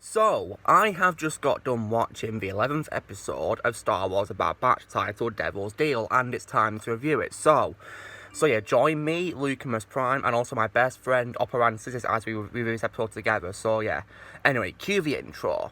So, I have just got done watching the 11th episode of Star Wars Bad Batch titled Devil's Deal, and it's time to review it. So yeah, join me, Lucamus Prime, and also my best friend, Oppo Ranscisis, as we review this episode together. So yeah, anyway, cue the intro.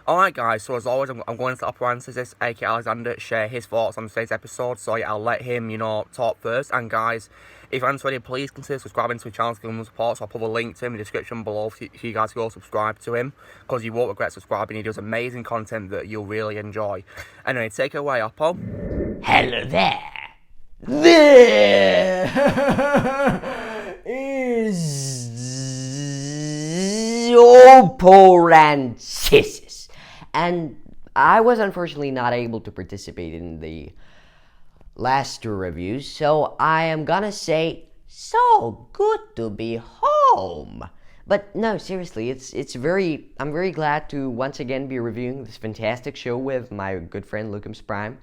Alright guys, so as always, I'm going to let Oppo Ranscisis, aka Alexander, share his thoughts on today's episode. So yeah, I'll let him, talk first. And guys, if you haven't already, please consider subscribing to the channel to give him support. So I'll put a link to him in the description below for you guys to go subscribe to him, because you won't regret subscribing. He does amazing content that you'll really enjoy. Anyway, take it away, Oppo. Hello there. There is Oppo Ranscisis. And I was unfortunately not able to participate in the last two reviews, so I am gonna say, so good to be home. But no, seriously, I'm very glad to once again be reviewing this fantastic show with my good friend Lucas Prime.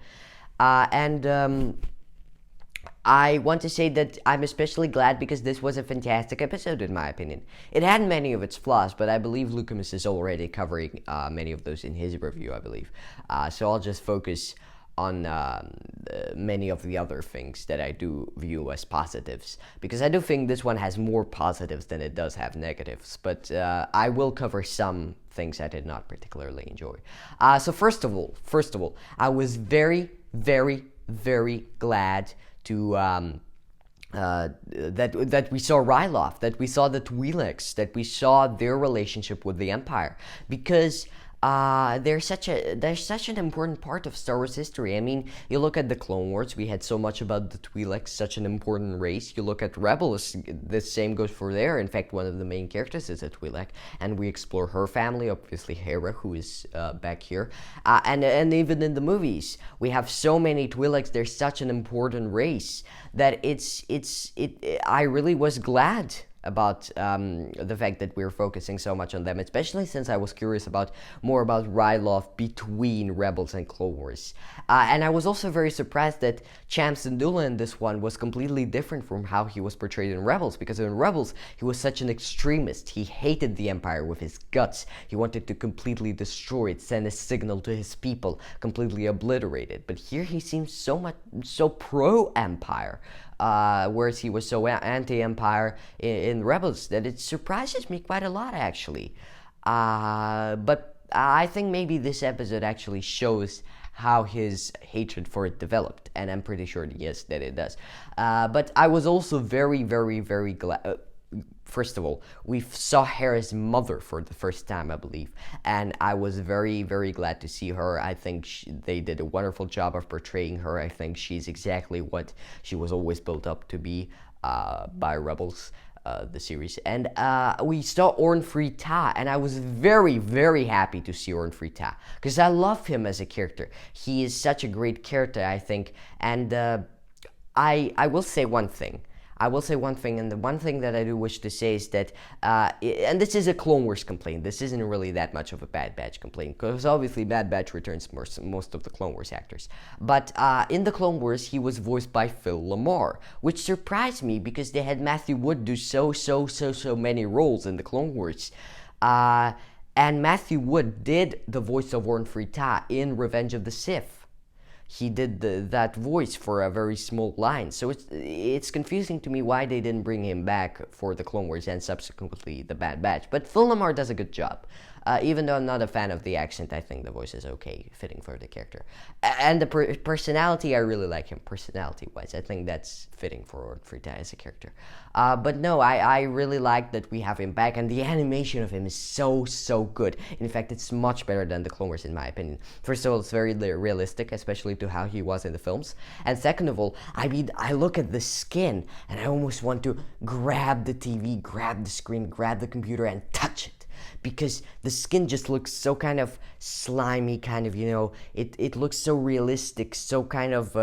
I want to say that I'm especially glad because this was a fantastic episode in my opinion. It had many of its flaws, but I believe Lucas is already covering many of those in his review, I believe. So I'll just focus on many of the other things that I do view as positives, because I do think this one has more positives than it does have negatives, but I will cover some things I did not particularly enjoy. So first of all, I was very, very, very glad to that we saw Ryloth, that we saw the Twi'leks, that we saw their relationship with the Empire, because they're such an important part of Star Wars history. I mean, you look at the Clone Wars, we had so much about the Twi'leks, such an important race. You look at Rebels, the same goes for there. In fact, one of the main characters is a Twi'lek, and we explore her family, obviously Hera, who is back here, and even in the movies, we have so many Twi'leks. They're such an important race that I really was glad about the fact that we're focusing so much on them, especially since I was curious more about Ryloth between Rebels and Clone Wars. And I was also very surprised that Cham Syndulla in this one was completely different from how he was portrayed in Rebels, because in Rebels, he was such an extremist. He hated the Empire with his guts. He wanted to completely destroy it, send a signal to his people, completely obliterate it. But here he seems so pro-Empire. Whereas he was so anti-Empire in Rebels, that it surprises me quite a lot, actually. But I think maybe this episode actually shows how his hatred for it developed, and I'm pretty sure, yes, that it does. But I was also very, very, very glad. First of all, we saw Hera's mother for the first time, I believe, and I was very, very glad to see her. I think they did a wonderful job of portraying her. I think she's exactly what she was always built up to be by Rebels, the series. And we saw Orn Free Taa, and I was very, very happy to see Orn Free Taa, because I love him as a character. He is such a great character, I think, and I will say one thing. And the one thing that I do wish to say is that, and this is a Clone Wars complaint, this isn't really that much of a Bad Batch complaint, because obviously Bad Batch returns most of the Clone Wars actors. But in the Clone Wars, he was voiced by Phil LaMarr, which surprised me because they had Matthew Wood do so many roles in the Clone Wars. And Matthew Wood did the voice of Orn Free Taa in Revenge of the Sith. He did that voice for a very small line, so it's confusing to me why they didn't bring him back for the Clone Wars and subsequently the Bad Batch. But Phil LaMarr does a good job. Even though I'm not a fan of the accent, I think the voice is okay, fitting for the character. And the personality, I really like him, personality-wise. I think that's fitting for Free Taa as a character. But no, I really like that we have him back, and the animation of him is so good. In fact, it's much better than the Clone Wars, in my opinion. First of all, it's very realistic, especially to how he was in the films. And second of all, I mean, I look at the skin, and I almost want to grab the TV, grab the screen, grab the computer, and touch it. Because the skin just looks so kind of slimy, kind of, it looks so realistic, so kind of,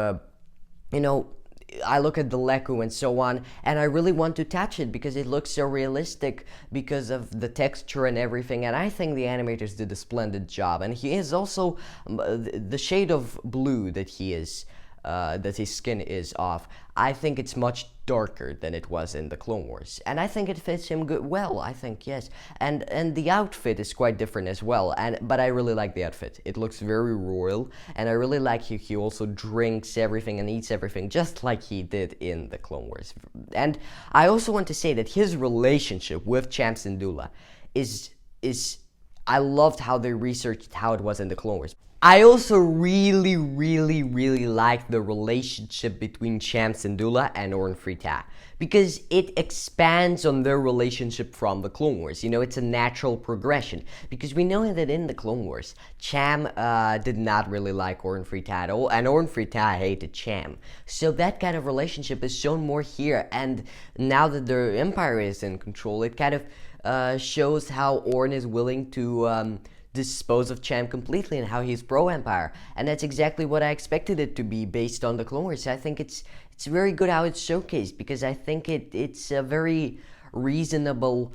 I look at the Leku and so on, and I really want to touch it because it looks so realistic because of the texture and everything. And I think the animators did a splendid job. And he is also the shade of blue that he is. That his skin is off. I think it's much darker than it was in the Clone Wars, and I think it fits him good. Well, I think yes, and the outfit is quite different as well. But I really like the outfit. It looks very royal, and I really like how he also drinks everything and eats everything just like he did in the Clone Wars. And I also want to say that his relationship with Cham Syndulla is I loved how they researched how it was in the Clone Wars. I also really like the relationship between Cham Syndulla and Orn Free because it expands on their relationship from the Clone Wars. You know, it's a natural progression because we know that in the Clone Wars, Cham did not really like Orn Free at all, and Orn Free hated Cham. So that kind of relationship is shown more here, and now that the Empire is in control, it kind of shows how Orn is willing to dispose of Cham completely and how he's pro-Empire. And that's exactly what I expected it to be based on the Clone Wars. I think it's very good how it's showcased because I think it's a very reasonable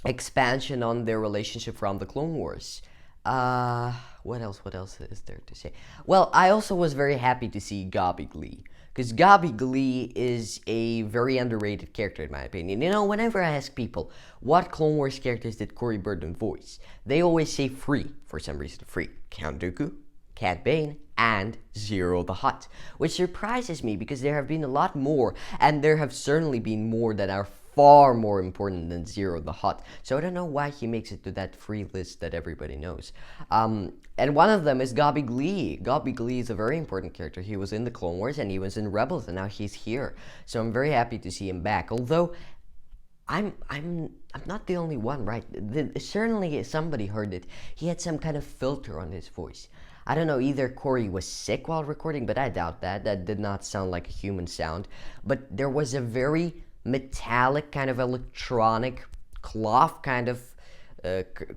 expansion on their relationship from the Clone Wars. What else is there to say? Well, I also was very happy to see Gabi Glee. Because Gabi Glee is a very underrated character in my opinion. You know, whenever I ask people, what Clone Wars characters did Corey Burton voice? They always say three, for some reason. Three. Count Dooku, Cad Bane, and Zero the Hutt. Which surprises me because there have been a lot more, and there have certainly been more that are far more important than Zero the Hutt. So I don't know why he makes it to that free list that everybody knows. And one of them is Gabi Glee. Gabi Glee is a very important character. He was in the Clone Wars and he was in Rebels and now he's here. So I'm very happy to see him back. Although I'm not the only one, right? Certainly somebody heard it. He had some kind of filter on his voice. I don't know, either Corey was sick while recording, but I doubt that. That did not sound like a human sound. But there was a very metallic kind of electronic cloth kind of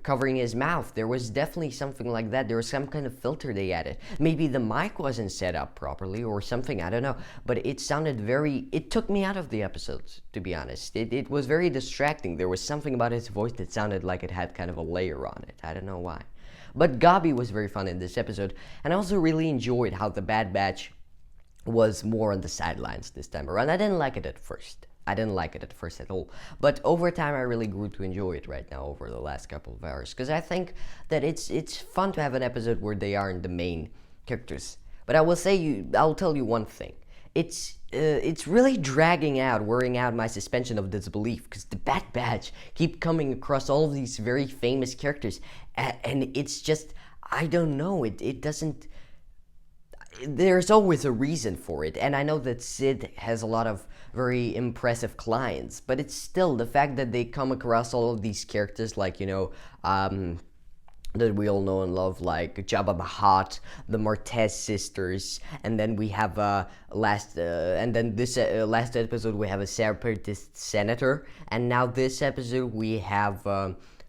covering his mouth. There was definitely something like that. There was some kind of filter they added. Maybe the mic wasn't set up properly or something, I don't know. But it sounded it took me out of the episodes, to be honest. It was very distracting. There was something about his voice that sounded like it had kind of a layer on it. I don't know why. But Gabi was very fun in this episode. And I also really enjoyed how the Bad Batch was more on the sidelines this time around. I didn't like it at first. At all. But over time, I really grew to enjoy it right now over the last couple of hours. Because I think that it's fun to have an episode where they aren't the main characters. But I'll tell you one thing. It's really wearing out my suspension of disbelief. Because the Bad Batch keep coming across all of these very famous characters. And it's just, I don't know, it doesn't... There's always a reason for it, and I know that Sid has a lot of very impressive clients, but it's still the fact that they come across all of these characters like, you know, that we all know and love, like Jabba the Hutt, the Martez sisters, and then we have last episode we have a separatist senator, and now this episode we have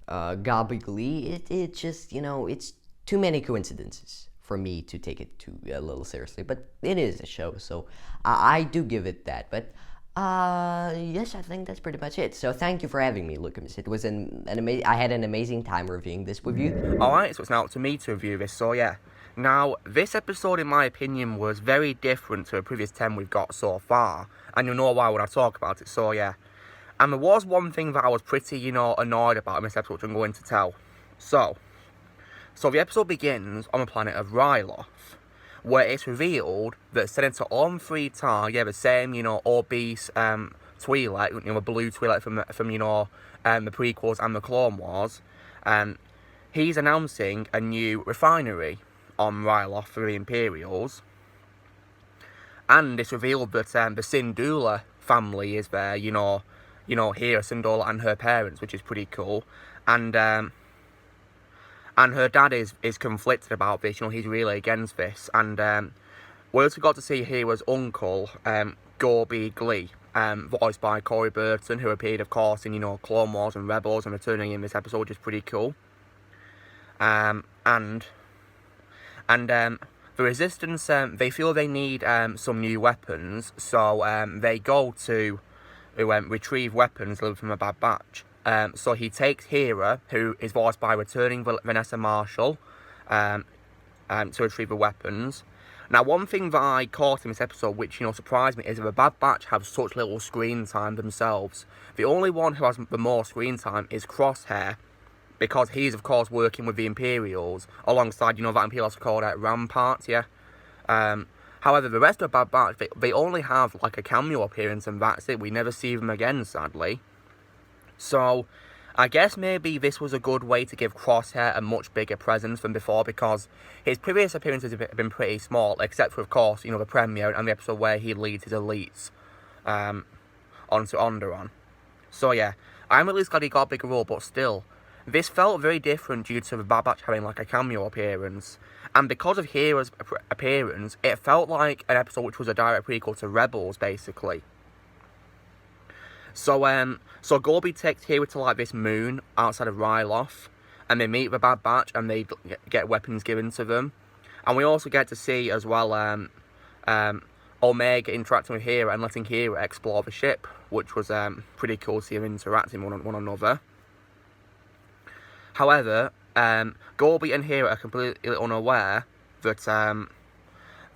Gabi Glee. It just, you know, it's too many coincidences for me to take it too a little seriously, but it is a show, so I do give it that. But yes, I think that's pretty much it. So thank you for having me, Lucas. It was I had an amazing time reviewing this with you. Alright, so it's now up to me to review this, so yeah. Now, this episode, in my opinion, was very different to the previous 10 we've got so far, and you'll know why when I talk about it, so yeah. And there was one thing that I was pretty, you know, annoyed about in this episode, which I'm going to tell. So the episode begins on the planet of Ryloth, where it's revealed that Senator Orn Free Taa, the same, you know, obese Twi'lek, you know, a blue Twi'lek from you know, the prequels and the Clone Wars, he's announcing a new refinery on Ryloth for the Imperials, and it's revealed that the Syndulla family is there, you know, here, Syndulla and her parents, which is pretty cool, and her dad is conflicted about this, you know, he's really against this. And we also got to see here was Uncle, Gabi Glee, voiced by Corey Burton, who appeared, of course, in, you know, Clone Wars and Rebels, and returning in this episode, which is pretty cool. And the Resistance, they feel they need some new weapons, so they go to retrieve weapons delivered from a Bad Batch. So he takes Hera, who is voiced by returning Vanessa Marshall, to retrieve the weapons. Now, one thing that I caught in this episode, which, surprised me, is that the Bad Batch have such little screen time themselves. The only one who has the more screen time is Crosshair, because he's, of course, working with the Imperials, alongside, that Imperials called Rampart, yeah? However, the rest of the Bad Batch, they only have, like, a cameo appearance, and that's it. We never see them again, sadly. So, I guess maybe this was a good way to give Crosshair a much bigger presence than before, because his previous appearances have been pretty small, except for, of course, the premiere and the episode where he leads his elites onto Onderon. So yeah, I'm at least glad he got a bigger role, but still, this felt very different due to the Bad Batch having like a cameo appearance. And because of Hera's appearance, it felt like an episode which was a direct prequel to Rebels, basically. So Gorby takes Hera to like this moon outside of Ryloth, and they meet the Bad Batch, and they get weapons given to them. And we also get to see as well Omega interacting with Hera and letting Hera explore the ship, which was pretty cool to see them interacting with one another. However, Gorby and Hera are completely unaware that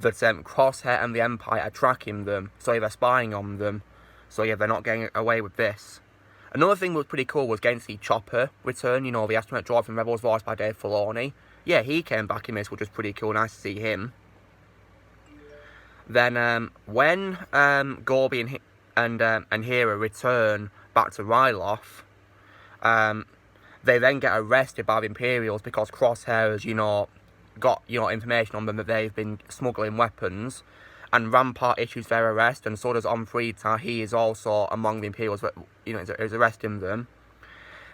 Crosshair and the Empire are tracking them, so they're spying on them. So yeah, they're not getting away with this. Another thing that was pretty cool was getting to see Chopper return, the astronaut droid from Rebels voiced by Dave Filoni. Yeah, he came back in this, which was pretty cool, nice to see him. Then when Gorby and Hera return back to Ryloth, they then get arrested by the Imperials because Crosshair has, got, information on them that they've been smuggling weapons. And Rampart issues their arrest, and so does Omfrita. He is also among the Imperials that, is arresting them.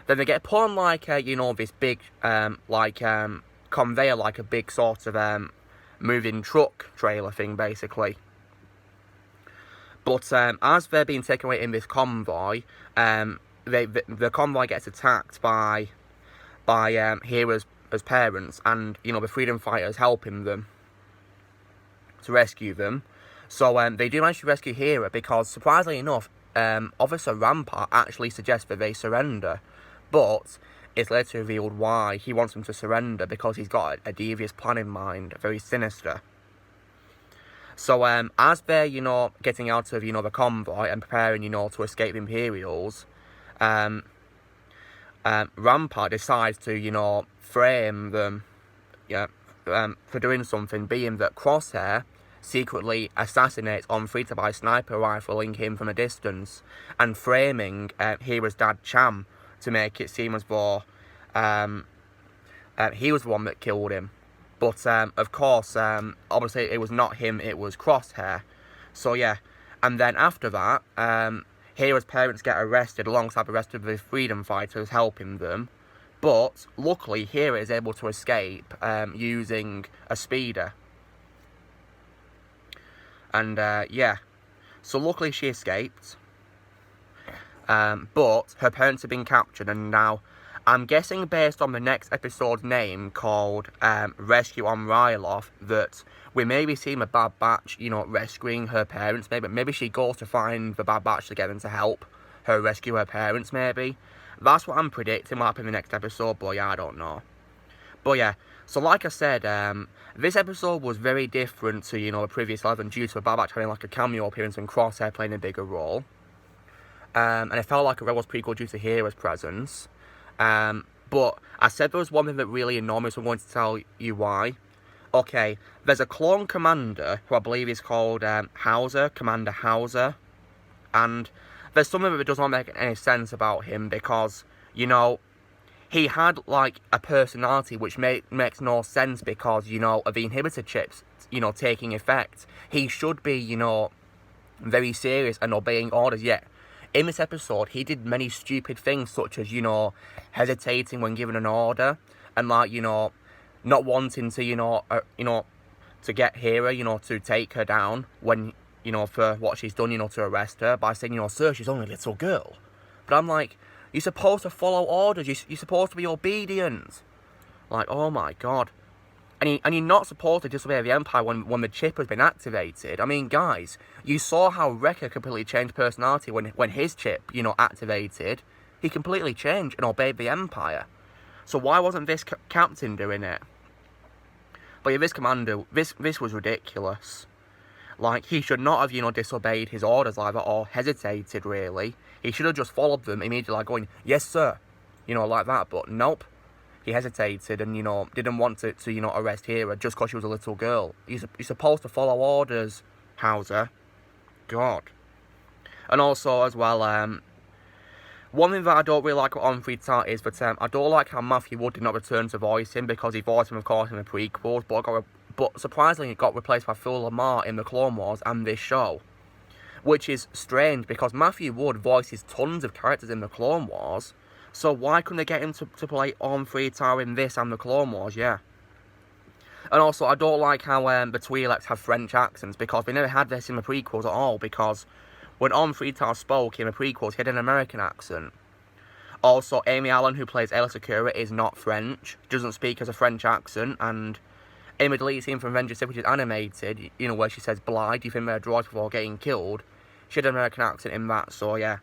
Then they get put on, like, this big, conveyor, like a big sort of, moving truck trailer thing, basically. But, as they're being taken away in this convoy, the convoy gets attacked by Hera's parents, and, the freedom fighters helping them to rescue them. So they do manage to rescue Hera because, surprisingly enough, Officer Rampart actually suggests that they surrender, but it's later revealed why he wants them to surrender, because he's got a devious plan in mind, very sinister. So as they're, getting out of, the convoy and preparing, to escape the Imperials, Rampart decides to, frame them, for doing something, being that Crosshair secretly assassinates Omfrita by sniper rifling him from a distance, and framing Hera's dad Cham to make it seem as though he was the one that killed him. But of course, obviously it was not him, it was Crosshair. So yeah, and then after that, Hera's parents get arrested alongside the rest of the freedom fighters helping them. But luckily, Hera is able to escape using a speeder. And yeah, so luckily she escaped. But her parents have been captured, and now I'm guessing based on the next episode's name called Rescue on Ryloth that we may be seeing a Bad Batch, rescuing her parents. Maybe she goes to find the Bad Batch to get them to help her rescue her parents, maybe. That's what I'm predicting will happen in the next episode, but yeah, I don't know. But yeah, so like I said, this episode was very different to, the previous 11 due to a Bad Batch having like a cameo appearance and Crosshair playing a bigger role. And it felt like a Rebels prequel due to Hera's presence. But I said there was one thing that really annoyed me, so I'm going to tell you why. Okay, there's a clone commander who I believe is called Hauser, Commander Hauser. And there's something that does not make any sense about him because, he had, like, a personality which makes no sense because, of the inhibitor chips, taking effect. He should be, very serious and obeying orders, yet in this episode, he did many stupid things such as, hesitating when given an order and, like, not wanting to, to get Hera, to take her down when, for what she's done, to arrest her by saying, sir, she's only a little girl. But I'm like, you're supposed to follow orders. You're supposed to be obedient. Like, oh my God. And you're not supposed to disobey the Empire when the chip has been activated. I mean, guys, you saw how Wrecker completely changed personality when his chip, activated. He completely changed and obeyed the Empire. So why wasn't this captain doing it? But yeah, this commander, this was ridiculous. Like, he should not have, disobeyed his orders like that, or hesitated, really. He should have just followed them immediately, like going, yes, sir, like that. But nope. He hesitated and, didn't want to arrest Hera just because she was a little girl. You're supposed to follow orders, Hauser. God. And also, as well, one thing that I don't really like on Free Tar is that I don't like how Matthew Wood did not return to voice him, because he voiced him, of course, in the prequels, but surprisingly, it got replaced by Phil Lamar in the Clone Wars and this show. Which is strange, because Matthew Wood voices tons of characters in the Clone Wars. So why couldn't they get him to play on Free Tar in this and the Clone Wars? Yeah. And also, I don't like how the Twi'leks have French accents, because they never had this in the prequels at all, because when Free Tar spoke in the prequels, he had an American accent. Also, Amy Allen, who plays Aayla Secura, is not French, doesn't speak as a French accent, and in the deleted scene from Avengers 6, which is animated, where she says, "Bly, do you think they're droids before getting killed?" She had an American accent in that, so yeah.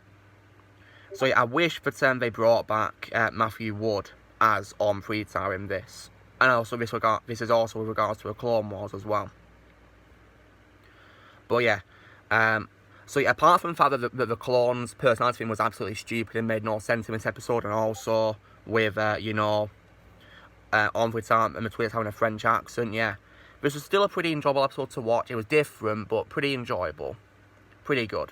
So yeah, I wish that they brought back Matthew Wood as Free Tar in this. And also, this is also with regards to the Clone Wars as well. But yeah, so yeah, apart from the fact that the clones' personality thing was absolutely stupid and made no sense in this episode, and also with, Free Tar and the Twi'leks having a French accent, yeah. This was still a pretty enjoyable episode to watch. It was different, but pretty enjoyable. Pretty good.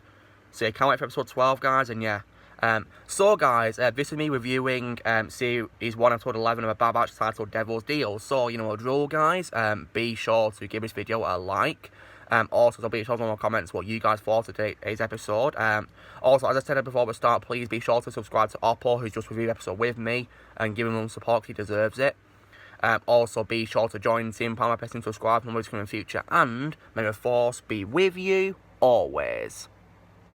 So yeah, can't wait for episode 12, guys, and yeah. So guys, this is me reviewing Series 1, Episode 11 of a Bad Batch titled Devil's Deal. So, a drill, guys, be sure to give this video a like. Also, be sure to leave comments what you guys thought of today's episode. Also, as I said before at the start, please be sure to subscribe to Oppo, who's just reviewed the episode with me, and give him some support, he deserves it. Also, be sure to join Team Power by pressing subscribe for more coming in the future, and may the Force be with you always.